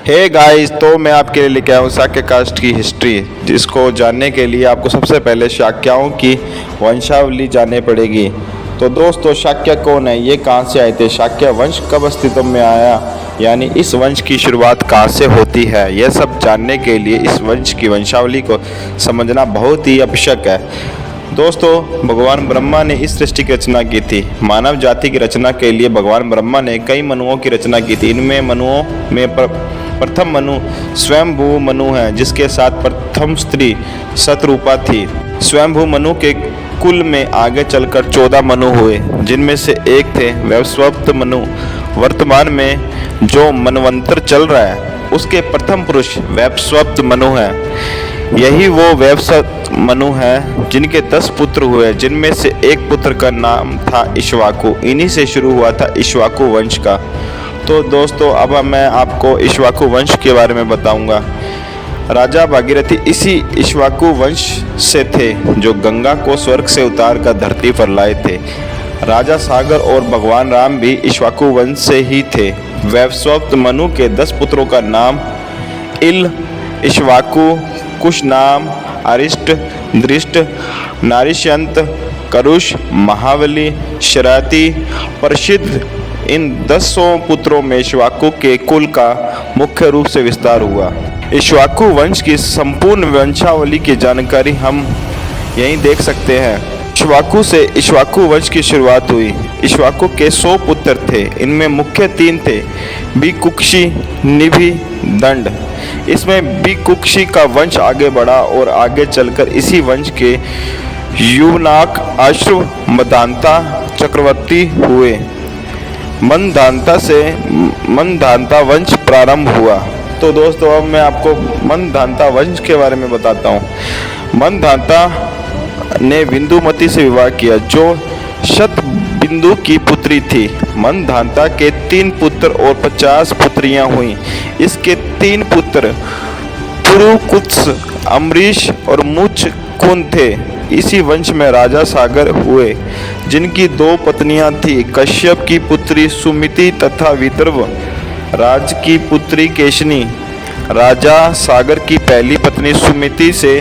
Hey guys, तो मैं आपके लिए लेके आया हूँ शाक्य कास्ट की हिस्ट्री, जिसको जानने के लिए आपको सबसे पहले शाक्याओं की वंशावली जाननी पड़ेगी। तो दोस्तों, शाक्य कौन है, ये कहाँ से आए थे, शाक्य वंश कब अस्तित्व में आया, यानी इस वंश की शुरुआत कहाँ से होती है, यह सब जानने के लिए इस वंश की वंशावली को समझना बहुत ही आवश्यक है। दोस्तों, भगवान ब्रह्मा ने इस सृष्टि की रचना की थी। मानव जाति की रचना के लिए भगवान ब्रह्मा ने कई मनुओं की रचना की थी। इनमें मनुओं में प्रथम मनु स्वयंभू मनु है, जिसके साथ प्रथम स्त्री शतरूपा थी। स्वयंभू मनु के कुल में आगे चलकर 14 मनु हुए, जिनमें से एक थे वैवस्वत मनु। वर्तमान में जो मनवंतर चल रहा है उसके प्रथम पुरुष वैवस्वत मनु है। यही वो वैवस्वत मनु है जिनके 10 पुत्र हुए, जिनमें से एक पुत्र का नाम था इक्ष्वाकु। इन्हीं से शुरू हुआ था इक्ष्वाकु वंश का। तो दोस्तों, अब मैं आपको इक्ष्वाकु वंश के बारे में बताऊंगा। राजा भागीरथी इसी इक्ष्वाकु वंश से थे, जो गंगा को स्वर्ग से उतार कर धरती पर लाए थे। राजा सागर और भगवान राम भी इक्ष्वाकु वंश से ही थे। वैवस्वत मनु के 10 पुत्रों का नाम इल, इक्ष्वाकु, कुशनाम, अरिष्ट, दृष्ट, नारिष्यंत, करुष, महाबली, शराती, प्रसिद्ध। इन 10 पुत्रों में इक्ष्वाकु के कुल का मुख्य रूप से विस्तार हुआ। इक्ष्वाकु वंश की संपूर्ण वंशावली की जानकारी हम यहीं देख सकते हैं। इक्ष्वाकु से इक्ष्वाकु वंश की शुरुआत हुई। इक्ष्वाकु के 100 पुत्र थे। इनमें मुख्य 3 थे, बिकुक्षी, निभि, दंड। इसमें बिकुक्षी का वंश आगे बढ़ा और आगे चलकर इसी वंश के युवनाक, अश्व, मदांता चक्रवर्ती हुए। मंधांता वंश प्रारंभ हुआ। तो दोस्तों, अब मैं आपको मंधांता वंश के बारे में बताता हूँ। मंधांता ने बिंदुमती से विवाह किया, जो शतबिंदु की पुत्री थी। मंधांता के 3 पुत्र और 50 पुत्रियां हुईं। इसके 3 पुत्र पुरुकुत्स, अम्बरीश और मुचकुंद थे। इसी वंश में राजा सागर हुए, जिनकी 2 पत्नियां थीं, कश्यप की पुत्री सुमिति तथा विदर्भ राज की पुत्री केशनी। राजा सागर की पहली पत्नी सुमिति से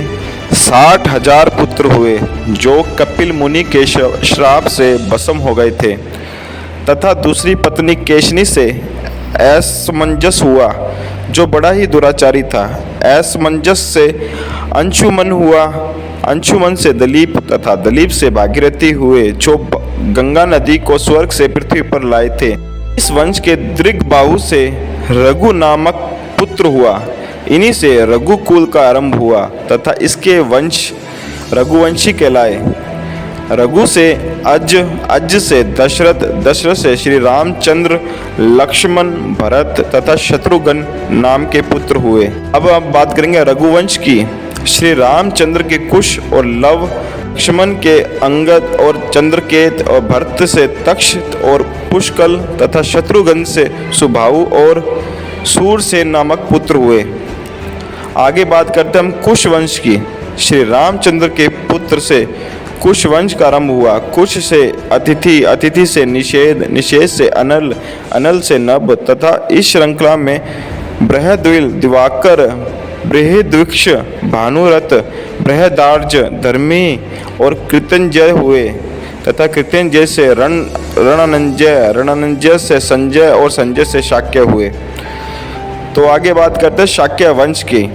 60,000 पुत्र हुए, जो कपिल मुनि के श्राप से भस्म हो गए थे, तथा दूसरी पत्नी केशनी से असमंजस हुआ, जो बड़ा ही दुराचारी था। असमंजस से अंशुमन हुआ, अंशुमन से दलीप तथा दलीप से भागीरथी हुए, जो गंगा नदी को स्वर्ग से पृथ्वी पर लाए थे। इस वंश के दृग्बाहु से रघु नामक पुत्र हुआ। इन्हीं से रघुकुल का आरंभ हुआ तथा इसके वंश रघुवंशी कहलाए। रघु से अज, अज से दशरथ, दशरथ से श्री रामचंद्र, लक्ष्मण, भरत तथा शत्रुघ्न नाम के पुत्र हुए। अब आप बात करेंगे रघुवंश की। श्री रामचंद्र के कुश और लव, लक्ष्मण के अंगद और चंद्रकेत, और भरत से तक्षत और पुष्कल तथा शत्रुघ्न से सुबाहु और सूरसेन नामक पुत्र हुए। आगे बात करते हैं हम कुश वंश की। श्री रामचंद्र के पुत्र से कुश वंश का आरंभ हुआ। कुश से अतिथि, अतिथि से निषेध, निषेध से अनल, अनल से नभ तथा इस श्रृंखला में बृहद्विल, दिवाकर, बृहद्विक्ष, भानुरथ, बृहदार्ज, धर्मी और कृतंजय हुए, तथा कृतंजय से रणनंजय, रणनंजय से संजय और संजय से शाक्य हुए। तो आगे बात करते हैं शाक्य वंश की।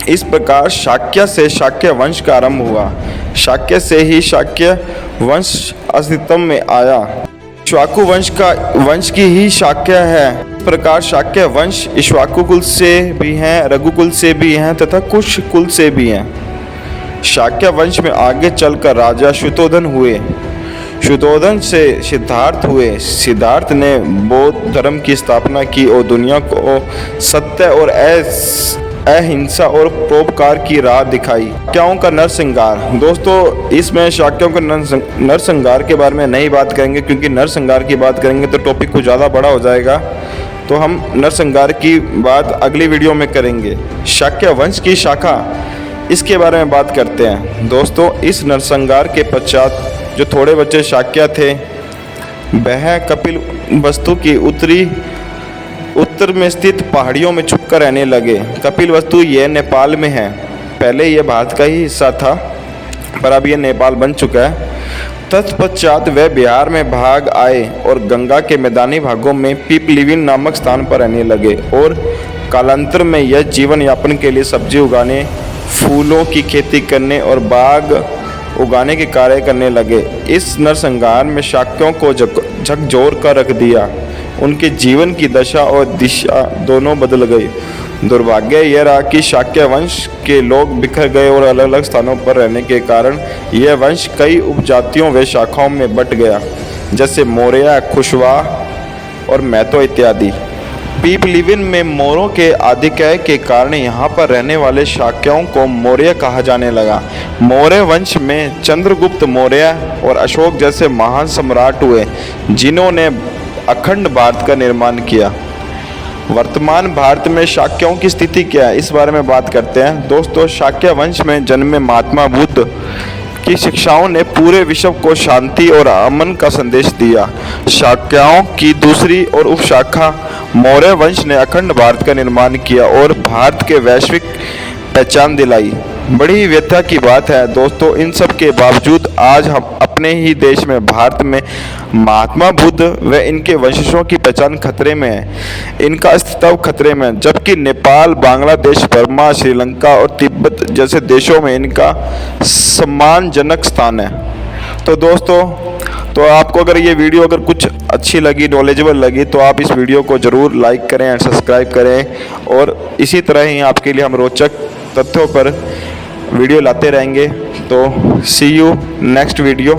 इस प्रकार शाक्य से शाक्य वंश का आरंभ हुआ। शाक्य से ही शाक्य वंश अस्तित्व में आया। इक्ष्वाकु वंश की ही शाक्य है। इस प्रकार शाक्य वंश इक्ष्वाकु कुल से भी हैं, रघुकुल से भी हैं तथा कुश कुल से भी हैं। शाक्य वंश में आगे चलकर राजा शुतोधन हुए। शुतोधन से सिद्धार्थ हुए। सिद्धार्थ ने बौद्ध धर्म की स्थापना की और दुनिया को सत्य और अहिंसा और परोपकार की राह दिखाई। शाक्यों का नरसंहार। दोस्तों, इसमें शाक्यों के नरसंहार के बारे में नहीं बात करेंगे, क्योंकि नरसंहार की बात करेंगे तो टॉपिक कुछ ज़्यादा बड़ा हो जाएगा। तो हम नरसंहार की बात अगली वीडियो में करेंगे। शाक्य वंश की शाखा, इसके बारे में बात करते हैं। दोस्तों, इस नरसंहार के पश्चात जो थोड़े बच्चे शाक्य थे, वह कपिल वस्तु की उत्तरी उत्तर में स्थित पहाड़ियों में छुपकर रहने लगे। कपिलवस्तु ये नेपाल में है। पहले ये भारत का ही हिस्सा था, पर अब ये नेपाल बन चुका है। तत्पश्चात वे बिहार में भाग आए और गंगा के मैदानी भागों में पीपलिविन नामक स्थान पर रहने लगे और कालांतर में यह जीवन यापन के लिए सब्जी उगाने, फूलों की खेती करने और बाग उगाने के कार्य करने लगे। इस नरसंहार में शाक्यों को झकझोर कर रख दिया। उनके जीवन की दशा और दिशा दोनों बदल गई। दुर्भाग्य यह रहा कि शाक्य वंश के लोग बिखर गए और अलग अलग स्थानों पर रहने के कारण यह वंश कई उपजातियों व शाखाओं में बंट गया, जैसे मौर्य, कुशवाहा और मैतो इत्यादि। पीपलिविन में मोरों के आधिक्य के कारण यहाँ पर रहने वाले शाक्यों को मौर्य कहा जाने लगा। मौर्य वंश में चंद्रगुप्त मौर्य और अशोक जैसे महान सम्राट हुए, जिन्होंने अखंड भारत का निर्माण किया। वर्तमान भारत में शाक्यों की स्थिति क्या है, इस बारे में बात करते हैं। दोस्तों, शाक्य वंश में जन्मे महात्मा बुद्ध की शिक्षाओं ने पूरे विश्व को शांति और अमन का संदेश दिया। शाक्यों की दूसरी और उपशाखा मौर्य वंश ने अखंड भारत का निर्माण किया और भारत के वैश्विक पहचान दिलाई। बड़ी व्यथा की बात है दोस्तों, इन सब के बावजूद आज हम अपने ही देश में भारत में महात्मा बुद्ध व इनके वंशजों की पहचान खतरे में है, इनका अस्तित्व खतरे में है, जबकि नेपाल, बांग्लादेश, बर्मा, श्रीलंका और तिब्बत जैसे देशों में इनका सम्मानजनक स्थान है। तो दोस्तों, तो आपको अगर ये वीडियो अगर कुछ अच्छी लगी, नॉलेजेबल लगी, तो आप इस वीडियो को ज़रूर लाइक करें एंड सब्सक्राइब करें और इसी तरह ही आपके लिए हम रोचक तथ्यों पर वीडियो लाते रहेंगे। तो सी यू नेक्स्ट वीडियो।